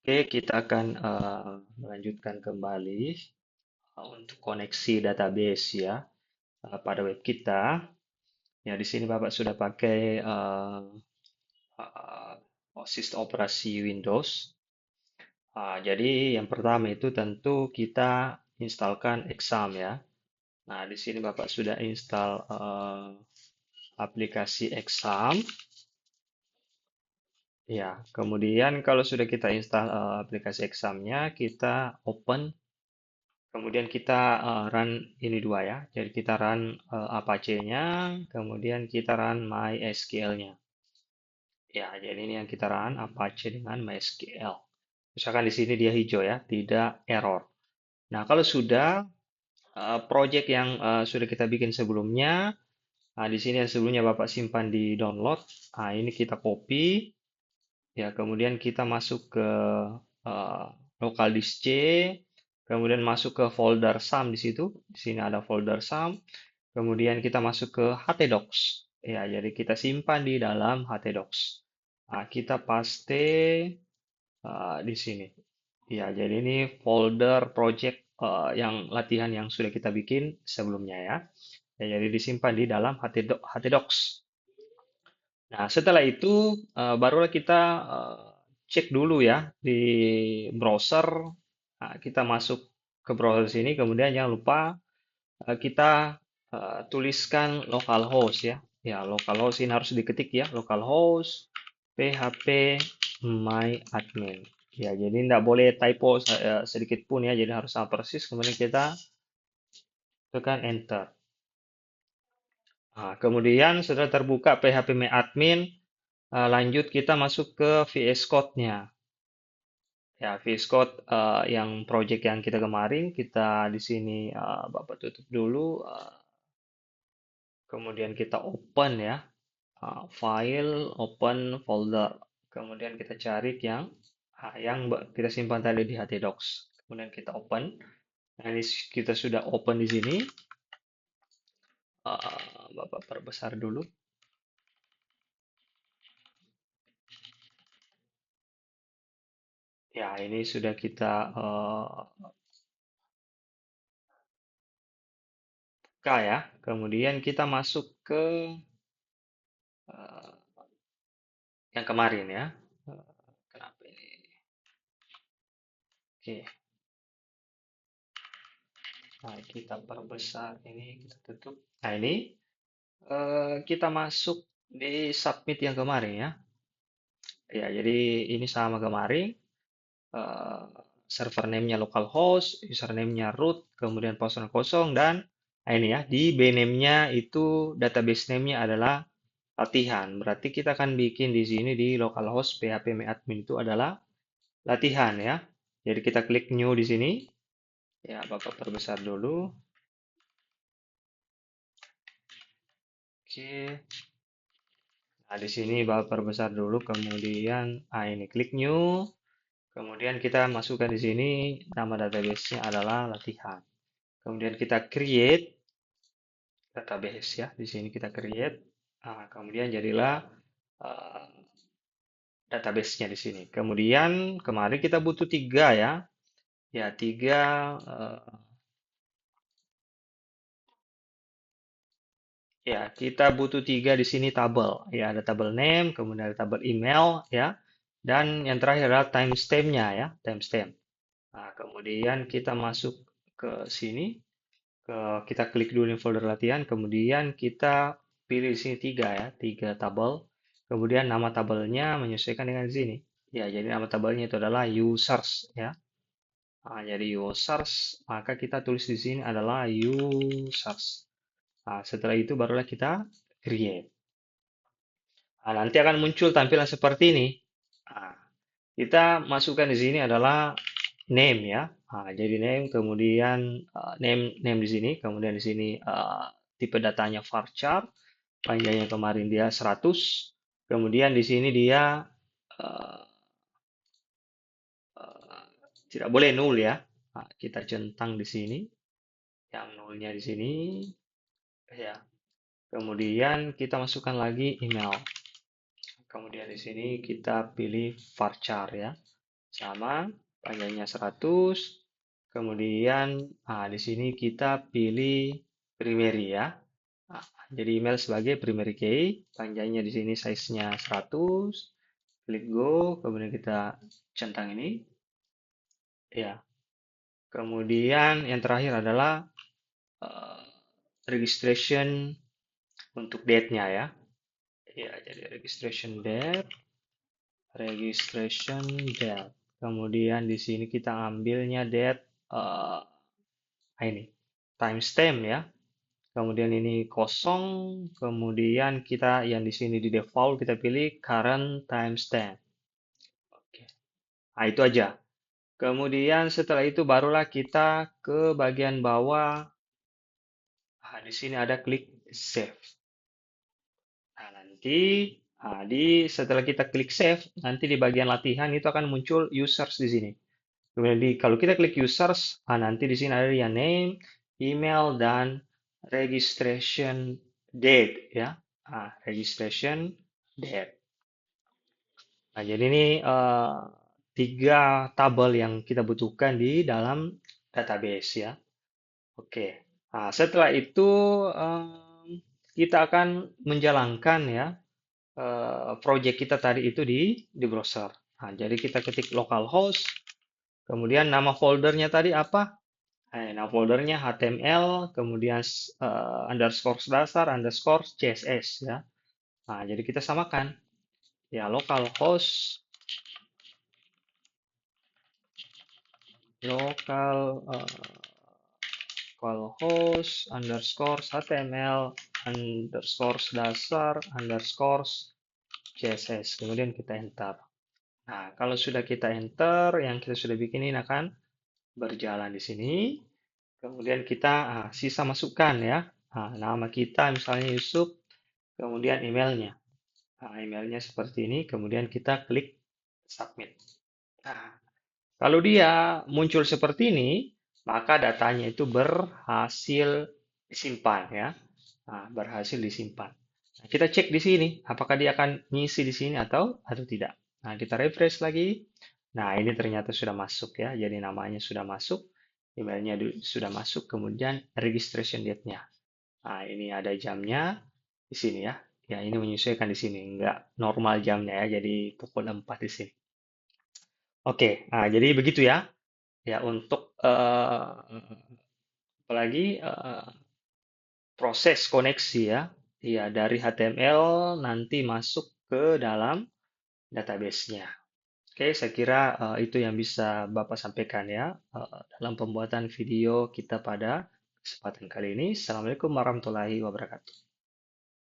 Oke, kita akan melanjutkan kembali untuk koneksi database ya pada web kita. Ya, di sini Bapak sudah pakai sistem operasi Windows. Jadi yang pertama itu tentu kita instalkan Exam ya. Nah, di sini Bapak sudah install aplikasi Exam. Ya, kemudian kalau sudah kita install aplikasi Examnya, kita open. Kemudian kita run ini dua ya. Jadi kita run Apache-nya, kemudian kita run MySQL-nya. Ya, jadi ini yang kita run Apache dengan MySQL. Misalkan di sini dia hijau ya, tidak error. Nah, kalau sudah project yang sudah kita bikin sebelumnya, di sini yang sebelumnya Bapak simpan di download. Ini kita copy, ya, kemudian kita masuk ke uh, local disk C, kemudian masuk ke folder SAM di situ. Di sini ada folder SAM. Kemudian kita masuk ke htdocs. Ya, jadi kita simpan di dalam htdocs. Kita paste di sini. Ya, jadi ini folder project yang latihan yang sudah kita bikin sebelumnya ya. Ya, jadi disimpan di dalam htdocs. Nah, setelah itu barulah kita cek dulu ya di browser. Kita masuk ke browser sini, kemudian jangan lupa kita tuliskan localhost ya. Ya, localhost ini harus diketik ya, localhost php my admin. Ya, jadi tidak boleh typo sedikit pun ya, jadi harus sama persis. Kemudian kita tekan enter. Kemudian setelah terbuka php my admin, lanjut kita masuk ke VS Code-nya. Ya, VS Code yang project yang kita kemarin, kita di sini Bapak tutup dulu. Kemudian kita open ya, file, open folder. Kemudian kita cari yang kita simpan tadi di htdocs. Kemudian kita open. Nah, ini kita sudah open di sini. Bapak perbesar dulu. Ya, ini sudah kita buka ya. Kemudian kita masuk ke eh, yang kemarin ya. Kenapa ini? Oke, nah kita perbesar ini, kita tutup. Nah ini kita masuk di submit yang kemarin ya. Ya, jadi ini sama kemarin. eh, Server name-nya localhost, username-nya root, kemudian password kosong, dan ini ya, di bname-nya itu database name-nya adalah latihan. Berarti kita akan bikin di sini di localhost php admin itu adalah latihan ya. Jadi kita klik new di sini. Ya, Bapak perbesar dulu. Oke. Nah, di sini Bapak perbesar dulu, kemudian ini klik new. Kemudian kita masukkan di sini nama database-nya adalah latihan. Kemudian kita create database ya. Di sini kita create. Kemudian jadilah uh, database-nya di sini. Kemudian kemarin kita butuh tiga ya. Ya, tiga. Ya, kita butuh tiga di sini tabel. Ya, ada tabel name, kemudian ada tabel email ya. Dan yang terakhir adalah timestamp-nya ya, timestamp. Nah, kemudian kita masuk ke sini. Kita klik dulu di folder latihan, kemudian kita pilih di sini tiga ya, tiga tabel. Kemudian nama tabelnya menyesuaikan dengan di sini. Ya, jadi nama tabelnya itu adalah users ya. Jadi users, maka kita tulis di sini adalah users. Setelah itu barulah kita create. Nanti akan muncul tampilan seperti ini. Nah, kita masukkan di sini adalah name ya. Jadi name, kemudian name di sini, kemudian di sini tipe datanya varchar, panjangnya kemarin dia 100, kemudian di sini dia uh, uh, tidak boleh null ya. Kita centang di sini, yang nullnya di sini ya. Kemudian kita masukkan lagi email. Kemudian di sini kita pilih varchar ya. sama, panjangnya 100. Kemudian di sini kita pilih primary ya. Nah, jadi email sebagai primary key, panjangnya di sini size-nya 100. Klik go, kemudian kita centang ini. Ya, kemudian yang terakhir adalah eh, registration untuk date-nya ya. Ya, jadi registration date. Kemudian di sini kita ambilnya date ini timestamp ya. Kemudian ini kosong, kemudian kita yang di sini di default kita pilih current timestamp. Oke. Nah, itu aja. Kemudian setelah itu barulah kita ke bagian bawah. Di sini ada klik save. Nah, nanti setelah kita klik save, nanti di bagian latihan itu akan muncul users di sini. Kemudian kalau kita klik users, nanti di sini ada yang name, email, dan registration date ya. Registration date. Nah, jadi ini tiga tabel yang kita butuhkan di dalam database ya. Oke. Nah, setelah itu kita akan menjalankan ya project kita tadi itu di browser. Nah, jadi kita ketik localhost, kemudian nama foldernya tadi apa? Nama foldernya HTML, kemudian underscore dasar, underscore CSS ya. Nah, jadi kita samakan ya localhost localhost underscore HTML underscore dasar underscore CSS. Kemudian kita enter. Nah, kalau sudah kita enter, yang kita sudah bikin ini akan berjalan di sini. Kemudian kita sisa masukkan ya. Nama kita misalnya Yusuf, kemudian emailnya. Emailnya seperti ini, kemudian kita klik submit. Nah, kalau dia muncul seperti ini, maka datanya itu berhasil disimpan ya. Berhasil disimpan. Nah, kita cek di sini, apakah dia akan ngisi di sini atau tidak. Nah, kita refresh lagi. Nah, ini ternyata sudah masuk ya. Jadi namanya sudah masuk, emailnya sudah masuk, kemudian registration date-nya. Nah, ini ada jamnya di sini ya. Ya, ini menyesuaikan di sini, enggak normal jamnya ya. Jadi pukul 4 di sini. Oke, jadi begitu ya. Ya, untuk apalagi proses koneksi ya. Ya, dari HTML nanti masuk ke dalam database-nya. Oke, saya kira itu yang bisa Bapak sampaikan ya dalam pembuatan video kita pada kesempatan kali ini. Assalamualaikum warahmatullahi wabarakatuh.